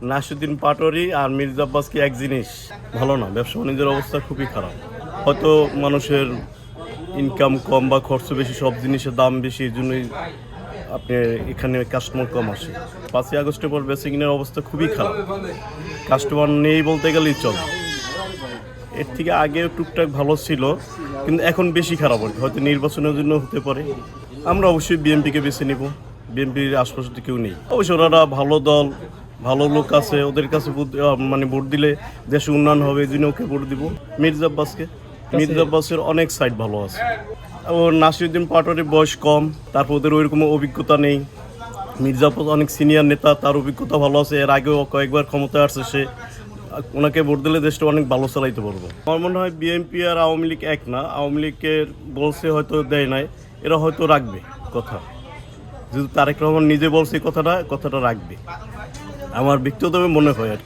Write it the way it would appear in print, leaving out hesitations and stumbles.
নাসিরুদ্দিন পাটোয়ারি আর মির্জা আব্বাস কি এক জিনিস? ভালো না, ব্যবসা বাণিজ্যের অবস্থা খুবই খারাপ। হয়তো মানুষের ইনকাম কম বা খরচ বেশি, সব জিনিসের দাম বেশি, এই জন্যই আপনি এখানে কাস্টমার কম আসে। 5ই আগস্টের পর বেসিংয়ের অবস্থা খুবই খারাপ, কাস্টমার নেই বলতে গেলেই চলে। এর থেকে আগে টুকটাক ভালো ছিল, কিন্তু এখন বেশি খারাপ হচ্ছে, হয়তো নির্বাচনের জন্য হতে পারে। আমরা অবশ্যই বিএনপিকে বেছে নিব, বিএনপির আশপাশে তো কেউ নেই। অবশ্যই ওনারা ভালো দল, ভালো লোক আছে, ওদের কাছে ভোট দিলে দেশে উন্নয়ন হবে, এই জন্য ওকে ভোট দিব। মির্জা আব্বাসকে, মির্জা আব্বাসের অনেক সাইড ভালো আছে। ও নাসিরুদ্দিন পাটোয়ারির বয়স কম, তারপর ওদের ওইরকম অভিজ্ঞতা নেই। মির্জা আব্বাস অনেক সিনিয়র নেতা, তার অভিজ্ঞতা ভালো আছে, এর আগেও কয়েকবার ক্ষমতায় আসছে সে। ওনাকে ভোট দিলে দেশটা অনেক ভালো চালাইতে পারবো। আমার মনে হয় বিএনপি আর আওয়ামী লীগ এক না। আওয়ামী লীগের বলছে হয়তো দেয় নাই, এরা হয়তো রাখবে কথা, যেহেতু তারেক রহমান নিজে বলছে কথাটা রাখবে, আমার ব্যক্তিগতভাবে মনে হয় আর কি।